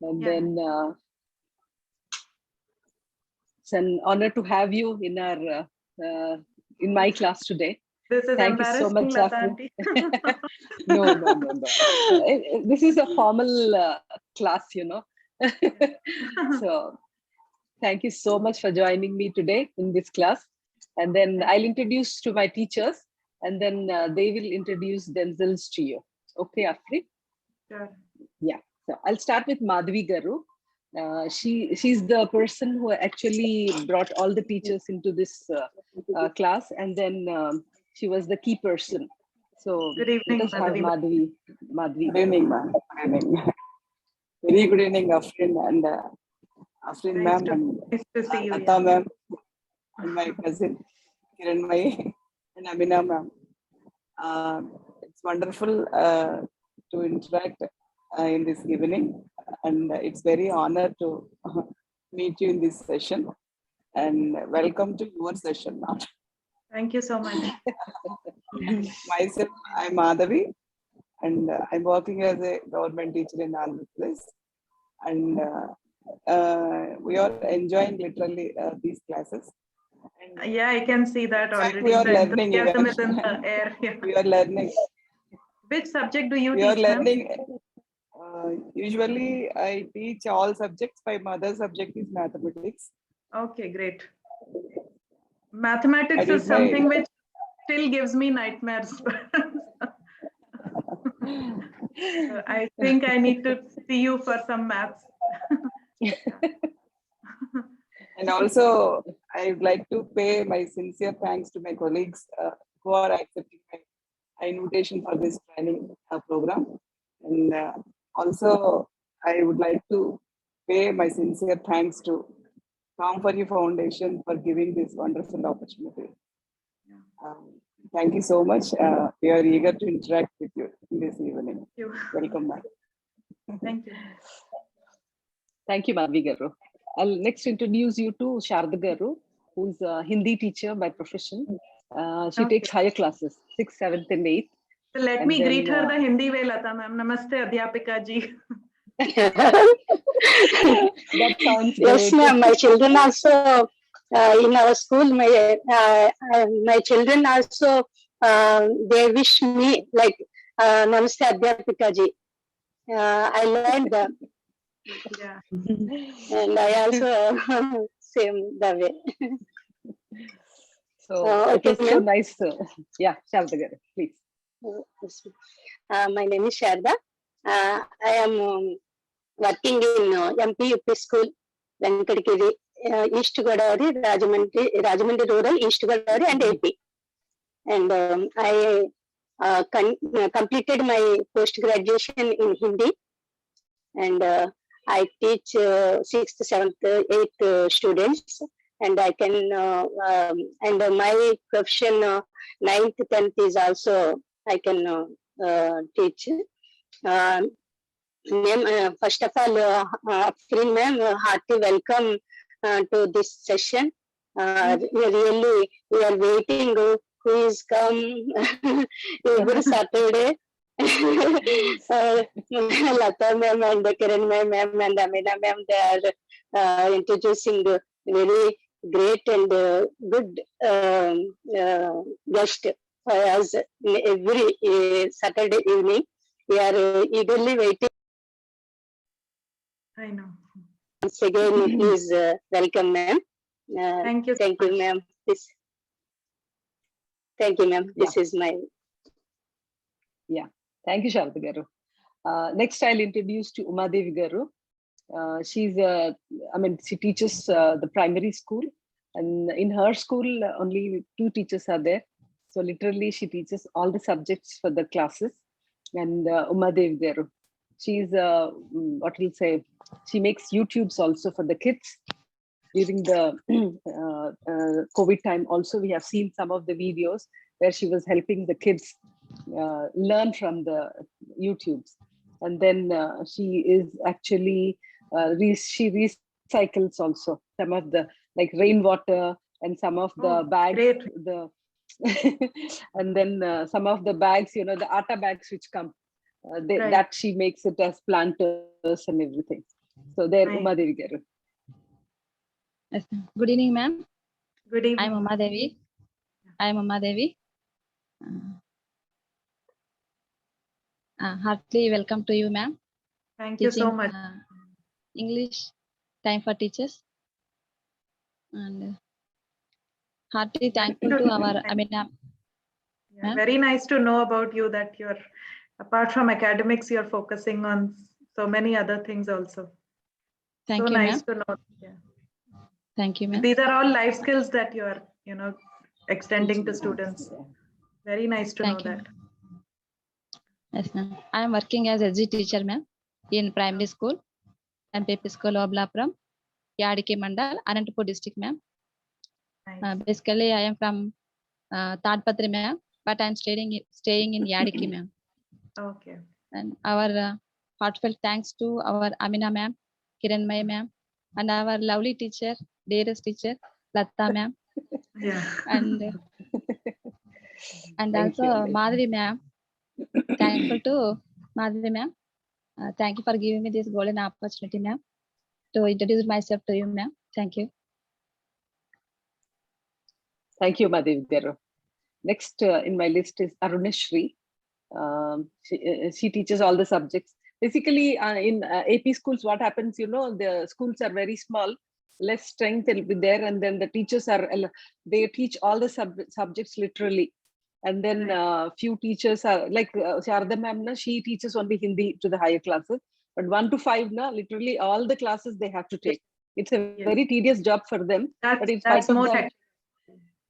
And then it's an honor to have you in my class today. This is Thank you so much, embarrassing, Lata aunty. No. This is a formal class, So thank you so much for joining me today in this class. And then I'll introduce to my teachers, and then they will introduce themselves to you. Okay, Afri? Sure. Yeah. So I'll start with Madhavi Garu. She's the person who actually brought all the teachers into this class, and then she was the key person. So Good evening, let us have Madhavi. Good evening, ma'am. Very good evening, Afrin and Afrin ma'am and Nice to see you. Lata ma'am and my cousin Kiran Mai and Amina ma'am. It's wonderful to interact in this evening, and it's very honor to meet you in this session. And welcome to your session now. Thank you so much. Myself, I'm Madhavi, and I'm working as a government teacher in Andhra Pradesh. And we are enjoying literally these classes. And Yeah, I can see that already. we are The learning enthusiasm even. is in the air here. We are learning. Which subject do you We are teach, ma'am? learning. Usually, I teach all subjects. My mother subject is mathematics. Okay, great. Mathematics is something which still gives me nightmares. I think I need to see you for some maths. And also, I would like to pay my sincere thanks to my colleagues who are accepting my invitation for this training program. And also, I would like to pay my sincere thanks to Tom for You Foundation for giving this wonderful opportunity. Thank you so much. We are eager to interact with you this evening. Thank you. Welcome back. Thank you. Thank you, Madhavi Garu. I'll next introduce you to Sharda Garu, who's a Hindi teacher by profession. She takes higher classes, 6th, 7th, and 8th. So let me greet her the Hindi way, Lata ma'am. Namaste, Adhyapika ji. That sounds great. Yes, ma'am. My children also in our school. My children also they wish me like Namaste, Adhyapika ji. I learned them, Yeah. and I also same the way. So Okay, it was so nice. Yeah, Sharda Garu, please. My name is Sharda. I am working in MP UP school, Venkatagiri, East Godavari, Rajahmundry Rural, East Godavari, and AP. And I completed my post graduation in Hindi, and I teach 6th, 7th, 8th students, and I can and my profession 9th, 10th is also I can teach. Ma'am, first of all, Afrin ma'am, hearty welcome to this session. Really, we are waiting who is come every Saturday. Lata ma'am and Kiran ma'am and Amina ma'am, they are introducing very great and good guest for us every Saturday evening. We are eagerly waiting. I know. Once again, please welcome, ma'am. Thank you. Thank you, ma'am. Thank you, ma'am. This is my. Yeah, thank you, Sharda Garu. Next, I'll introduce to Uma Devi Garu. She's she teaches the primary school, and in her school only 2 teachers are there. So literally, she teaches all the subjects for the classes. And Uma Devi Garu, she's what we'll say, she makes YouTubes also for the kids. During the COVID time also, we have seen some of the videos where she was helping the kids learn from the YouTubes. And then she is actually, she recycles also some of the like rainwater and some of the bags. Great. And then some of the bags, the atta bags which come, that she makes it as planters and everything. So there, Hi. Uma Devi Garu. Yes, ma'am. Good evening, ma'am. Good evening. I'm Uma Devi. I'm Uma Devi. Heartily welcome to you, ma'am. Thank you so Teaching much. English, time for teachers. And heartily thankful to our, Yeah, ma'am. very nice to know about you that you're, apart from academics, you're focusing on so many other things also. Thank So you, nice ma'am. to know. Yeah. Thank you, ma'am. These are all life skills that you're, extending to students. Very nice to know Thank you. that. Yes, ma'am. I am working as SG teacher, ma'am, in primary school, MPP school, Oblapuram, Yadiki Mandal, Anantapur district, ma'am. Nice. Basically, I am from Tadpatri, ma'am, but I'm staying in Yadiki, ma'am. Okay. And our heartfelt thanks to our Amina ma'am, Kiranmay ma'am, and our lovely teacher, dearest teacher, Latta ma'am, Yeah. and Thank also you. Madhuri ma'am. Thankful to Madhuri ma'am. Thank you for giving me this golden opportunity, ma'am, to introduce myself to you, ma'am. Thank you. Thank you, Uma Devi Garu. Next in my list is Aruneshri. She teaches all the subjects. Basically, in AP schools, what happens, the schools are very small, less strength will be there, and then the teachers they teach all the subjects literally. And then few teachers are like Sharda ma'am, she teaches only Hindi to the higher classes, but 1 to 5, literally all the classes they have to take. It's a Yes. very tedious job for them, but in That's spite of more that,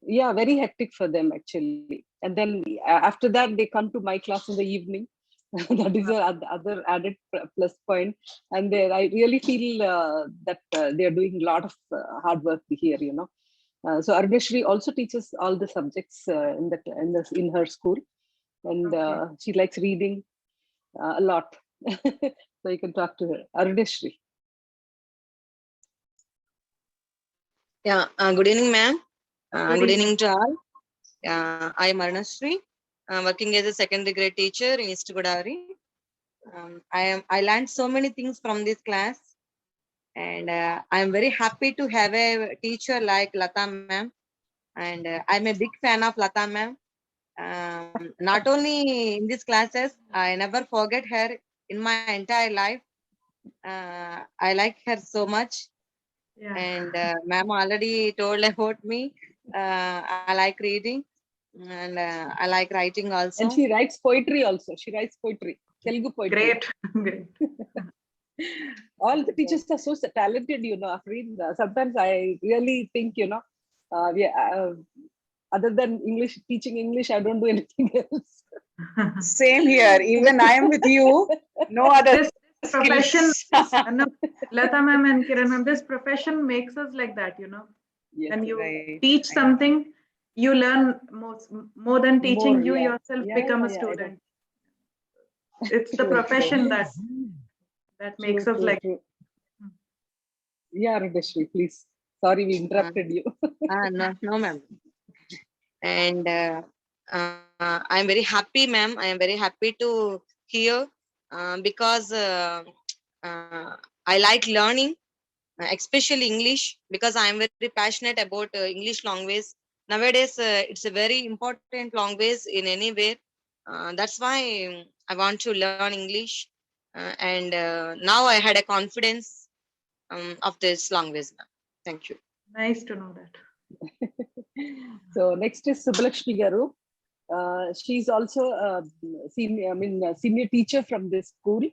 yeah, very hectic for them actually. And then after that, they come to my class in the evening. That is the other added plus point. And I really feel that they are doing a lot of hard work here. So Aruneshri also teaches all the subjects in her school, and Okay. she likes reading a lot. So you can talk to her, Aruneshri. Yeah, good evening, ma'am. Good Good evening. evening to all. I am Arunashri, working as a secondary grade teacher in East Godavari. I learned so many things from this class, and I am very happy to have a teacher like Lata ma'am. And I'm a big fan of Lata ma'am. Not only in these classes, I never forget her in my entire life. I like her so much. Yeah. And ma'am already told about me. I like reading, and I like writing also. And she writes poetry also. She writes poetry, Telugu poetry. Great. Great. All the teachers are so talented, Afreen. Sometimes I really think, other than English, teaching English, I don't do anything else. Same here. Even I am with you. No other This profession, skills. no, Lata ma'am and Kiran ma'am, this profession makes us like that, Yes. When you Right, teach right. something, you learn more than teaching. More, You yeah. yourself Yeah, become a yeah, student. It's the True, true. profession that makes us like. True. Yeah, Radeshri, please. Sorry, we interrupted you. No, ma'am. And I'm very happy, ma'am. I am very happy to hear because I like learning, especially English, because I am very passionate about English language. Nowadays, it's a very important language in anywhere. That's why I want to learn English. And now I had a confidence of this language, ma'am. Thank you. Nice to know that. So next is Subbalakshmi Garu. She's also a senior teacher from this school,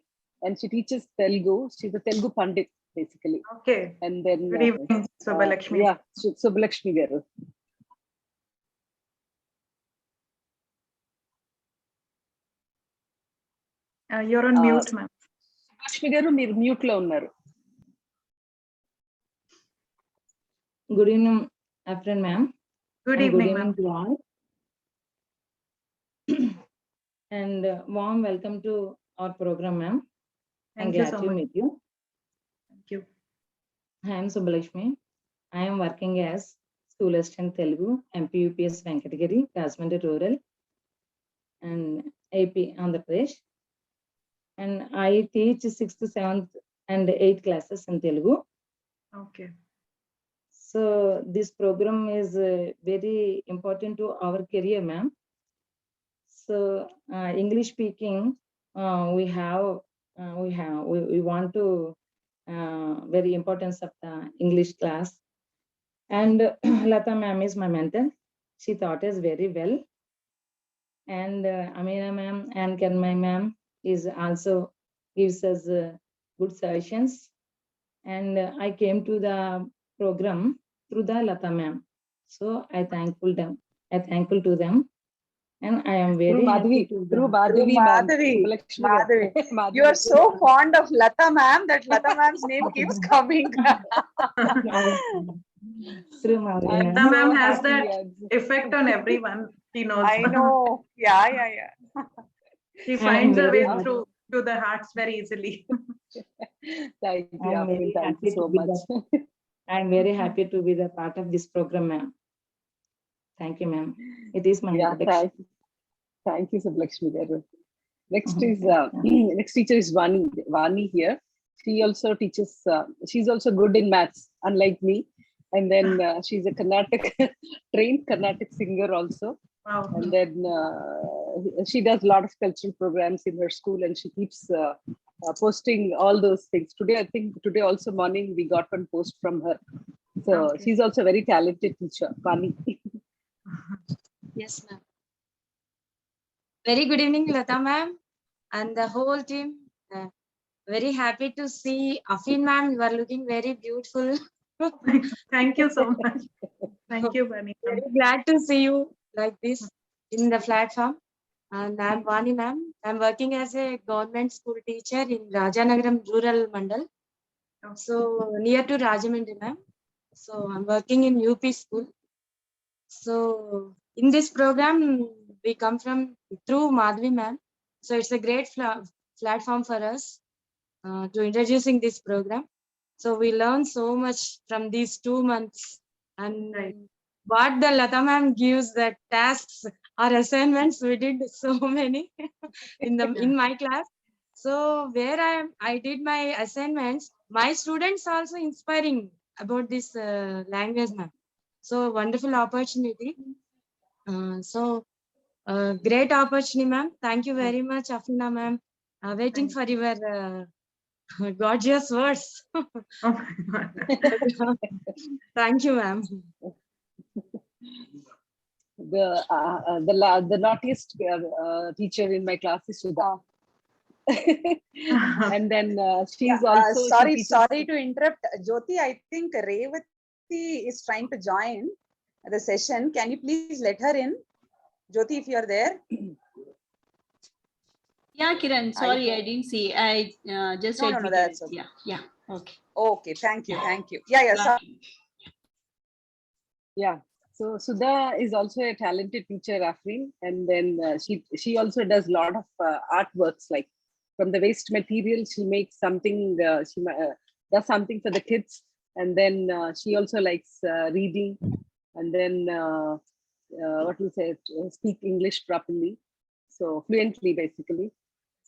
and she teaches Telugu. She's a Telugu Pandit, basically. Okay. And then Good evening, Subbalakshmi. yeah, Subbalakshmi Garu. You're on mute, ma'am. Subbalakshmi Garu, మీరు mute లో ఉన్నారు. Good evening, afternoon, ma'am. Good And evening, good ma'am. evening to all. And warm welcome to our program, ma'am. I'm Thank you glad so to much. meet you. Thank you. I am Subbalakshmi. I am working as school assistant Telugu, MPUPS Venkatagiri, Rajahmundry Rural, and AP Andhra Pradesh. And I teach 6th, 7th, and 8 classes in Telugu. Okay. So this program is very important to our career, ma'am. So English speaking, we want to very importance of the English class. And Lata ma'am is my mentor. She taught us very well. And Amina ma'am and Kanmay ma'am is also gives us good suggestions. And I came to the program through the Lata ma'am. So I thankful to them. And I am very happy to through Madhavi, ma'am. Madhavi, Subbalakshmi ma'am. Madhavi. Madhavi. You are so fond of Lata ma'am that Lata ma'am's name keeps coming. through Madhavi I'm ma'am. Lata ma'am has happy, that I'm so- effect on everyone. She knows. I know. Yeah. She I am finds her very way happy. through to the hearts very easily. Thank you, I'm very Afrin. Thank happy you so to be much. I'm very happy to be the part of this program, ma'am. Thank you, ma'am. It is my Yeah, introduction. thank you, Subbalakshmi garu. Next Mhm. is next teacher is Vani here. She also teaches. She's also good in maths, unlike me. And then she's a Carnatic trained Carnatic singer also. Wow. And then she does a lot of cultural programs in her school, and she keeps posting all those things. Today, I think today also morning we got one post from her. So Okay. she's also a very talented teacher, Vani. Yes, ma'am. Very good evening, Lata ma'am, and the whole team. Very happy to see Afin ma'am. You are looking very beautiful. Thank you so much. Thank you, Bunny. Very glad to see you like this in the platform. And I'm Vani ma'am. I'm working as a government school teacher in Rajanagaram Rural Mandal. So near to Rajahmundry ma'am. So I'm working in UP school. So in this program, we come from through Madhavi ma'am. So it's a great platform for us to introducing this program. So we learn so much from these 2 months, and Right. what the Lata ma'am gives the tasks or assignments, we did so many in my class. So where I did my assignments, my students also inspiring about this language ma'am. So wonderful opportunity. Great opportunity, ma'am. Thank you very much, Afina ma'am. Waiting for your gorgeous words. Oh my God. Thank you, ma'am. The naughtiest teacher in my class is Sudha. And then she's also sorry she teaches- to interrupt. Jyoti, I think Revati is trying to join the session. Can you please let her in? Jyoti, if you're there. Yeah, Kiran, sorry, I didn't see. I just No, exited. that's okay. Yeah, okay. Okay, thank you. Yeah, sorry. Yeah. So Sudha is also a talented teacher, Afrin, and then she also does a lot of artworks. Like from the waste material, she makes something. She does something for the kids, and then she also likes reading, and then what do you say? Speak English properly, so fluently, basically.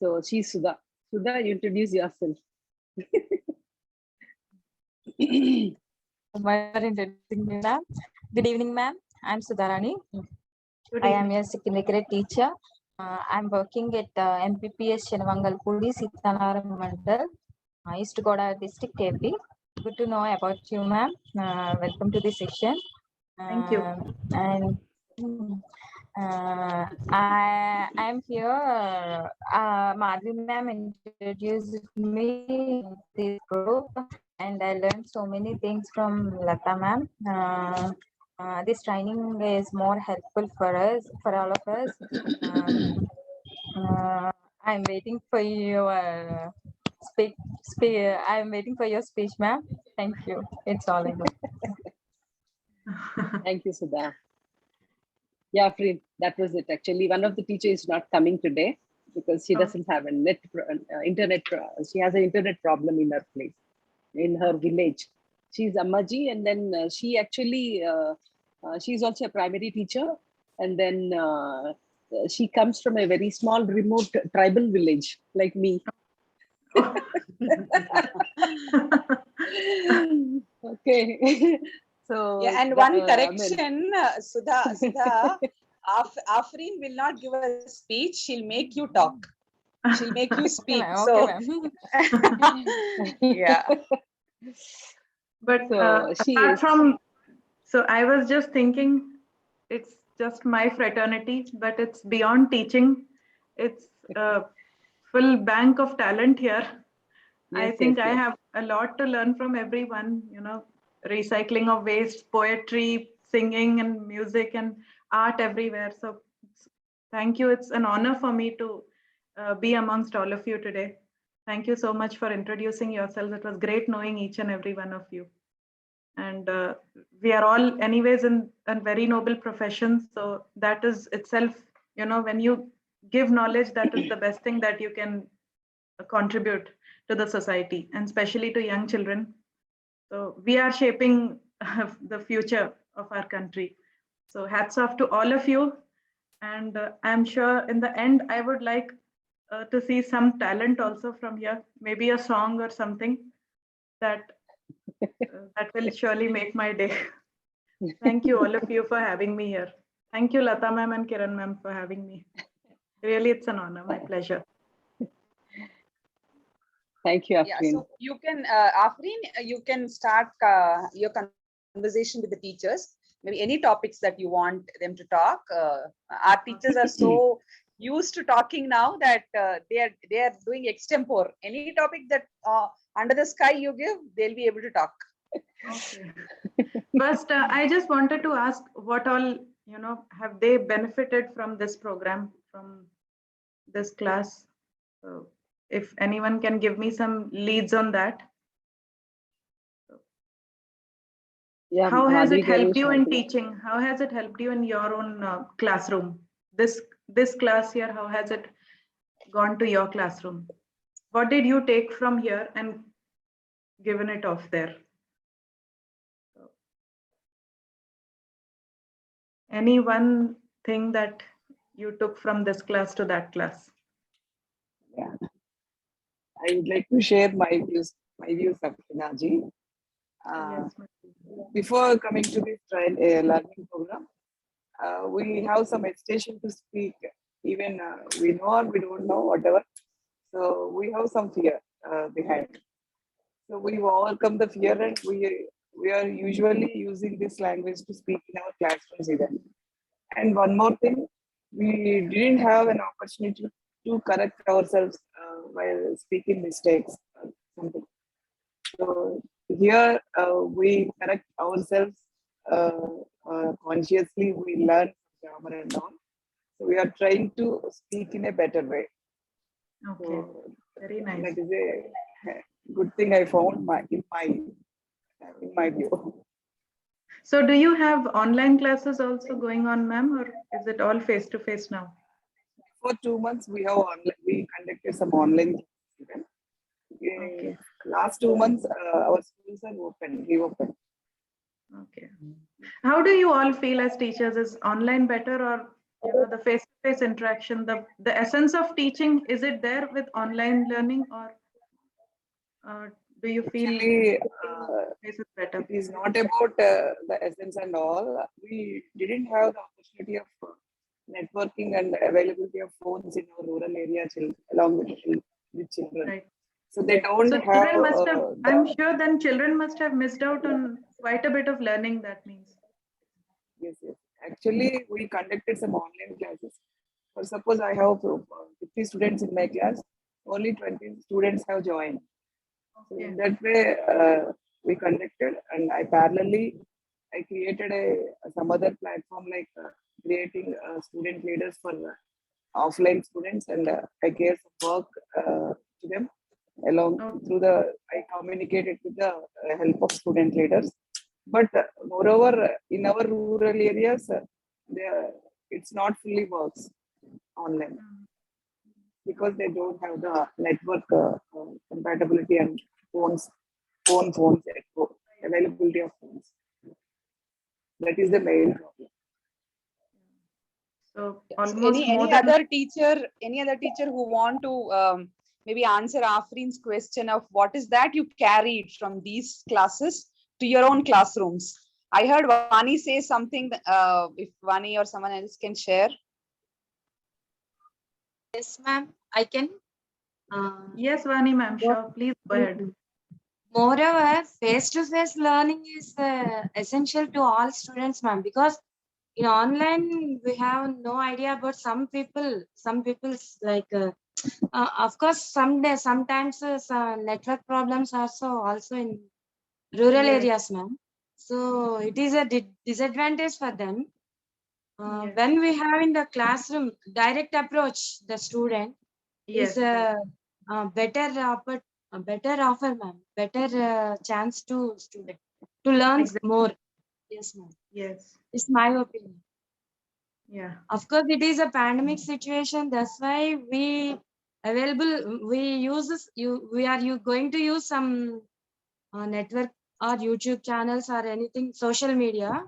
So she's Sudha. Sudha, you introduce yourself. Introducing me, ma'am. Good evening, ma'am. I'm Sudharani. Good I am evening. a secondary grade teacher. I'm working at MPPS Chinavangalpudi, Sitanaram Mandal, East Godavari district, AP. Good to know about you, ma'am. Welcome to the session. Thank you. And I'm here. Madhavi ma'am introduced me in this group, and I learned so many things from Lata ma'am. This training is more helpful for us, for all of us. I'm waiting for your speak. I'm waiting for your speech, ma'am. Thank you. It's all I got. Thank you, Sudha. Yeah, Afrin, that was it. Actually, one of the teachers is not coming today because she doesn't have a internet. She has an internet problem in her place, in her village. She's Ammaji, and then she actually she's also a primary teacher, and then she comes from a very small, remote tribal village like me. Okay. So Yeah, and one correction, Sudha, Afreen will not give a speech. She'll make you talk. She'll make you speak. ma'am. So, yeah. But So she apart is. from, so I was just thinking, it's just my fraternity, but it's beyond teaching. It's a full bank of talent here. I Yes, think yes, I yes. have a lot to learn from everyone, recycling of waste, poetry, singing and music and art everywhere. So thank you. It's an honor for me to be amongst all of you today. Thank you so much for introducing yourselves. It was great knowing each and every one of you. And we are all anyways in a very noble profession. So that is itself, when you give knowledge, that is the best thing that you can contribute to the society, and especially to young children. So we are shaping the future of our country. So hats off to all of you. And I'm sure in the end, I would like to see some talent also from here, maybe a song or something that will surely make my day. Thank you all of you for having me here. Thank you, Lata ma'am and Kiran ma'am, for having me. Really, it's an honor, my pleasure. Thank you, Yeah, Afreen. so you can, Afreen, you can start your conversation with the teachers. Maybe any topics that you want them to talk. Our teachers are so used to talking now that they are doing extempore. Any topic that under the sky you give, they'll be able to talk. Okay. First, I just wanted to ask what all, have they benefited from this program, from this class? So if anyone can give me some leads on that. Yeah, How has Madhvi it helped Garu, you in Shanti. teaching? How has it helped you in your own classroom? This class here, how has it gone to your classroom? What did you take from here and given it off there? Any one thing that you took from this class to that class? Yeah. I would like to share my views, Sabrina ji. Yes. Before coming to this learning program, we have some hesitation to speak. Even we know or we don't know, whatever. So we have some fear behind. So we've overcome the fear, and we are usually using this language to speak in our classrooms even. And one more thing, we didn't have an opportunity to correct ourselves while speaking mistakes or something. So here we correct ourselves consciously. We learn grammar and all. So we are trying to speak in a better way. Okay, So very nice. that is a good thing I found in my view. So do you have online classes also going on, ma'am, or is it all face-to-face now? For 2 months, we conducted some online classes. Okay. Last 2 months, our schools are reopened. Okay. How do you all feel as teachers? Is online better, or the face-to-face interaction, the essence of teaching, is it there with online learning, or do you feel Actually, this is better? it is not about the essence and all. We didn't have the opportunity of networking and availability of phones in our rural area along with children. Right. So they don't So have. children must have, I'm sure then children must have missed out on quite a bit of learning, that means. Yes, yes. Actually, we conducted some online classes. For suppose I have 50 students in my class, only 20 students have joined. So in that way, we conducted, and I created some other platform like creating student leaders for offline students, and I gave some work to them I communicated with the help of student leaders. But moreover, in our rural areas, it's not fully works online because they don't have the network compatibility and phones, availability of phones. That is the main problem. So Yes. almost Any other teacher who want to maybe answer Afreen's question of what is that you carried from these classes to your own classrooms. I heard Vani say something, if Vani or someone else can share. Yes, ma'am, I can. Yes, Vani ma'am, sure. Please go ahead. Moreover, face-to-face learning is essential to all students, ma'am, because in online we have no idea about some people's like of course sometimes network problems also in rural Yes. areas, ma'am. So it is a disadvantage for them. Yes. When we have in the classroom direct approach the student Yes, is right. a better offer, ma'am, better chance to student to learn Exactly. more. Yes, ma'am. Yes. It's my opinion. Yeah. Of course, it is a pandemic situation. That's why we use this. We are going to use some network or YouTube channels or anything social media.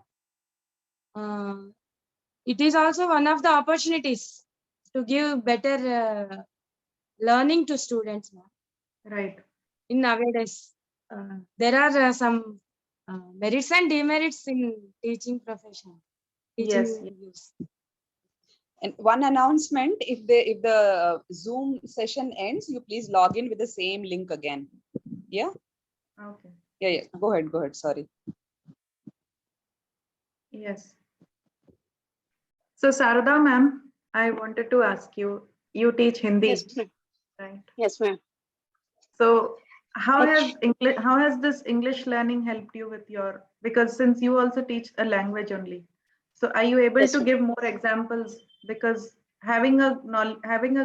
It is also one of the opportunities to give better learning to students, ma'am. Right. In nowadays, there are some merits and demerits in teaching profession. Yes. Teaching use. And one announcement, if the Zoom session ends, you please log in with the same link again. Yeah? Okay. Yeah. Go ahead. Sorry. Yes. So Sarada ma'am, I wanted to ask you, you teach Hindi, Yes, ma'am. right? Yes, ma'am. So how has this English learning helped you with your, because since you also teach a language only, so are you able Yes, to ma'am. give more examples? Because having a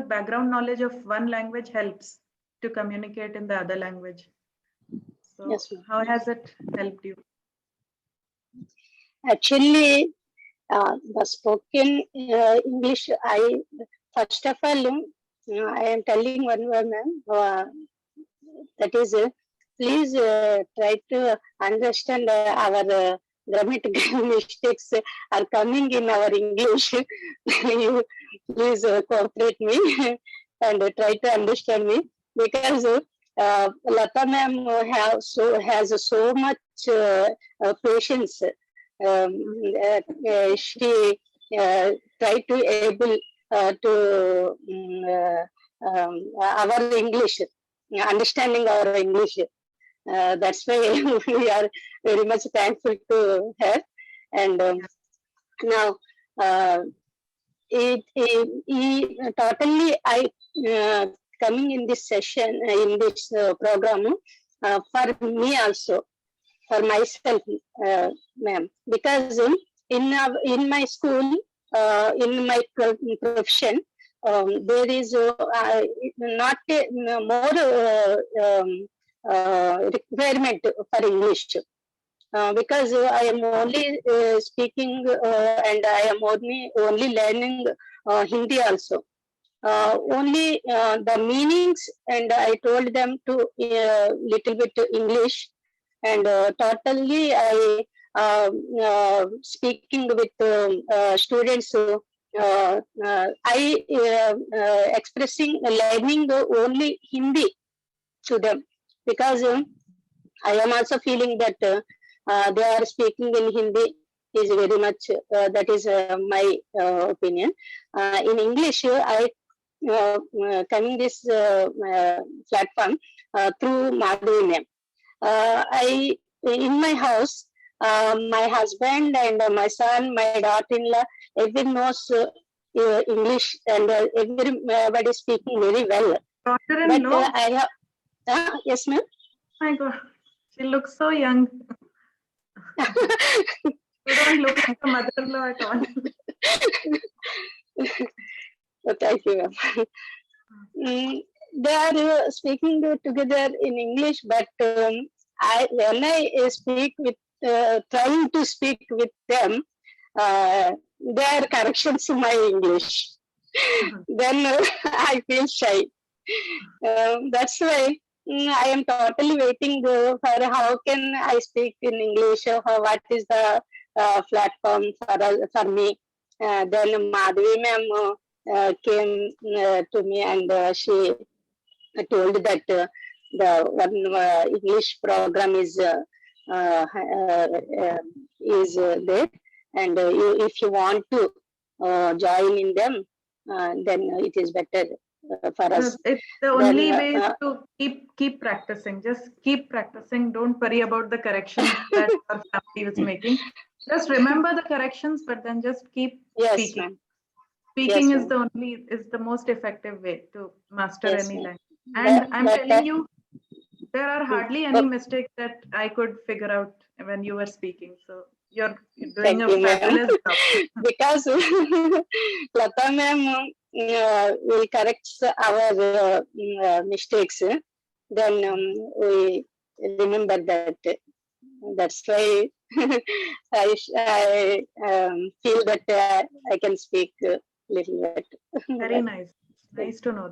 background knowledge of one language helps to communicate in the other language. So Yes, ma'am. how has it helped you? Actually, the spoken English, first of all, I am telling one word, ma'am. That is, please try to understand our grammatical mistakes are coming in our English. You please cooperate me and try to understand me, because Lata ma'am has so much patience. She tried to able to our English, understanding our English. That's why we are very much thankful to her. And now, totally, I coming in this session, in this program, for me also, for myself, ma'am, because in my school, in my profession, there is not more requirement for English. Because I am only speaking and I am only learning Hindi also. Only the meanings, and I told them to little bit English, and totally I speaking with students. I expressing learning only Hindi to them, because I am also feeling that they are speaking in Hindi is very much, that is my opinion. In English, I coming this platform through Madhavi ma'am. I in my house, my husband and my son, my daughter-in-law, everyone knows English, and everybody speaking very well. But Daughter-in-law? I have, yes, ma'am. My God, she looks so young. You don't look like a mother-in-law at all. Thank you, ma'am. They are speaking together in English, but when I speak with, trying to speak with them, there are corrections to my English. Then I feel shy. That's why I am totally waiting for how can I speak in English, what is the platform for me. Then Madhavi ma'am came to me, and she told that the one English program is there, and if you want to join in them, then it is better for us. It's the only Then, way is to keep practicing. Just keep practicing. Don't worry about the corrections that your family is making. Just remember the corrections, but then just keep Yes, speaking. ma'am. Speaking Yes, is the most effective way to master Yes, any ma'am. language. And I'm But, telling you, there are hardly any but- mistakes that I could figure out when you were speaking. So you're doing Thank a you, ma'am. fabulous job. Because Lata ma'am will correct our mistakes. Then we remember that. That's why I feel that I can speak little bit. Very nice. Nice to know.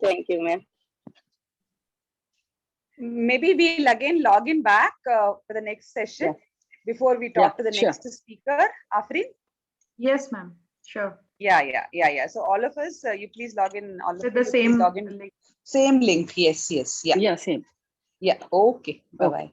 Thank you, ma'am. Maybe we'll again log in back for the next session before we talk to the sure. next speaker, Afreen. Yes, ma'am. Sure. Yeah. So all of us, you please log in. All of With you, the please same log in. link. Same link. Yes. Yeah. Yeah, same. Yeah. Okay. Bye bye.